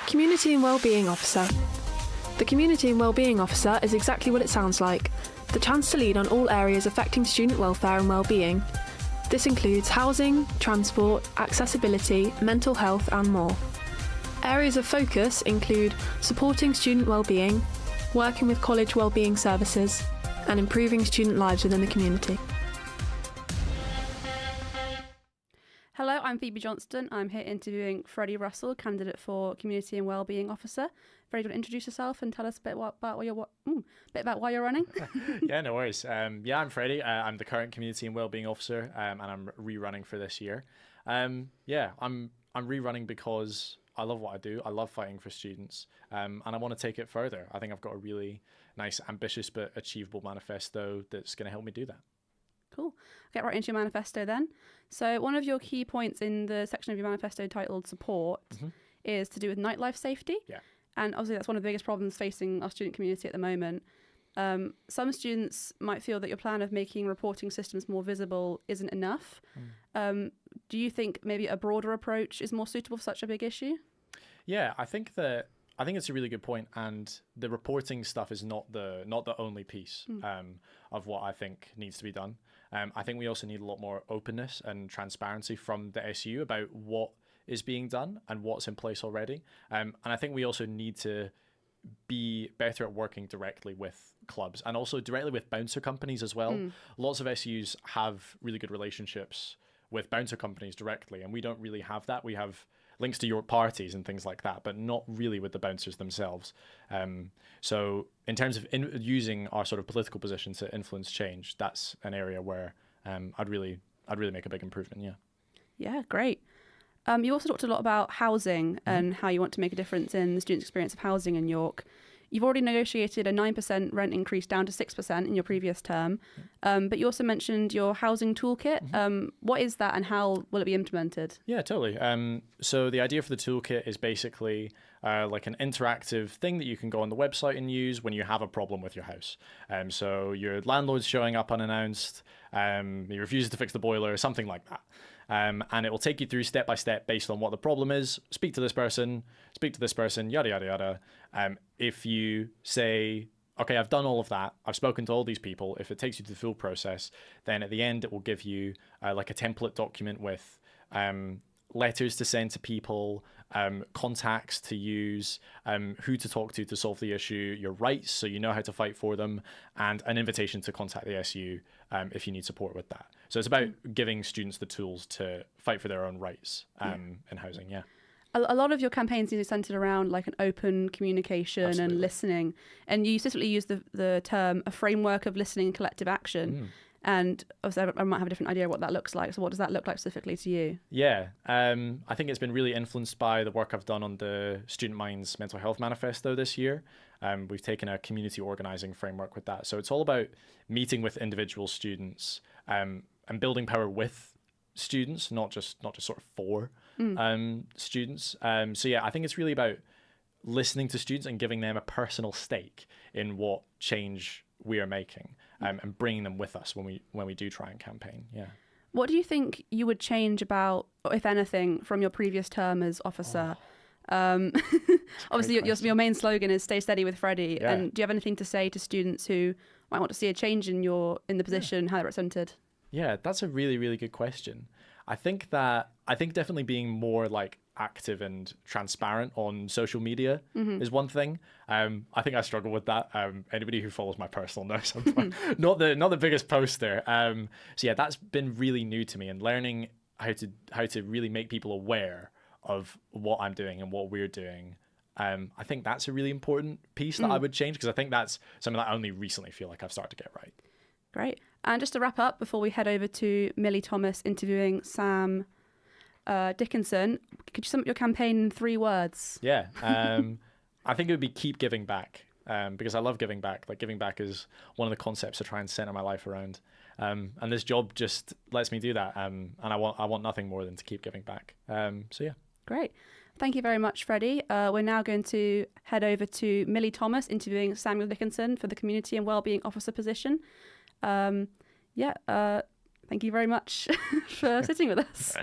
Community and Wellbeing Officer. The Community and Wellbeing Officer is exactly what it sounds like, the chance to lead on all areas affecting student welfare and wellbeing. This includes housing, transport, accessibility, mental health and more. Areas of focus include supporting student wellbeing, working with college wellbeing services, and improving student lives within the community. Hello, I'm Phoebe Johnston. I'm here interviewing Freddy Russell, candidate for Community and Wellbeing Officer. Freddy, do you want to introduce yourself and tell us a bit about why you're running? Yeah, no worries. I'm Freddy. I'm the current Community and Wellbeing Officer, and I'm rerunning for this year. I'm rerunning because I love what I do. I love fighting for students, and I want to take it further. I think I've got a really nice, ambitious but achievable manifesto that's going to help me do that. Cool. Get right into your manifesto then. So one of your key points in the section of your manifesto titled Support is to do with nightlife safety. Yeah. And obviously that's one of the biggest problems facing our student community at the moment. Some students might feel that your plan of making reporting systems more visible isn't enough. Do you think maybe a broader approach is more suitable for such a big issue? Yeah, I think it's a really good point, and the reporting stuff is not the only piece of what I think needs to be done. I think we also need a lot more openness and transparency from the SU about what is being done and what's in place already. And I think we also need to be better at working directly with clubs and also directly with bouncer companies as well. Lots of SUs have really good relationships with bouncer companies directly, and we don't really have that. We have links to your parties and things like that, but not really with the bouncers themselves. So in terms of using our sort of political position to influence change, that's an area where I'd really make a big improvement. Yeah. Yeah, great. You also talked a lot about housing and how you want to make a difference in the students' experience of housing in York. You've already negotiated a 9% rent increase down to 6% in your previous term, but you also mentioned your housing toolkit. What is that and how will it be implemented? Yeah, totally. So the idea for the toolkit is basically like an interactive thing that you can go on the website and use when you have a problem with your house. So your landlord's showing up unannounced, he refuses to fix the boiler, or something like that. And it will take you through step by step based on what the problem is. Speak to this person, yada, yada, yada. If you say, okay, I've done all of that, I've spoken to all these people, if it takes you to the full process, then at the end, it will give you like a template document with letters to send to people, contacts to use, who to talk to solve the issue, your rights, so you know how to fight for them, and an invitation to contact the SU if you need support with that. So it's about giving students the tools to fight for their own rights in housing, yeah. A lot of your campaigns are centered around like an open communication Absolutely. and listening, and you specifically use the term a framework of listening and collective action. And obviously I might have a different idea of what that looks like. So what does that look like specifically to you? Yeah, I think it's been really influenced by the work I've done on the Student Minds Mental Health Manifesto this year. We've taken a community organizing framework with that. So it's all about meeting with individual students and building power with students, not just sort of for students. So yeah, I think it's really about listening to students and giving them a personal stake in what change we are making, and bringing them with us when we do try and campaign. Yeah. What do you think you would change about, if anything, from your previous term as officer? Obviously, your main slogan is "Stay steady with Freddy." Yeah. And do you have anything to say to students who might want to see a change in the position, how they're represented? Yeah, that's a really, really good question. I think definitely being more like active and transparent on social media is one thing. I think I struggle with that. Anybody who follows my personal knows I'm not the biggest poster. So yeah, that's been really new to me, and learning how to really make people aware of what I'm doing and what we're doing. I think that's a really important piece that I would change, because I think that's something that I only recently feel like I've started to get right. Great. And just to wrap up, before we head over to Millie Thomas interviewing Sam Dickinson, could you sum up your campaign in 3 words? Yeah, I think it would be keep giving back, because I love giving back. Like, giving back is one of the concepts I try and center my life around, and this job just lets me do that. And I want nothing more than to keep giving back. So yeah. Great. Thank you very much, Freddy. We're now going to head over to Millie Thomas interviewing Samuel Dickinson for the Community and Wellbeing Officer position. Thank you very much for sitting with us.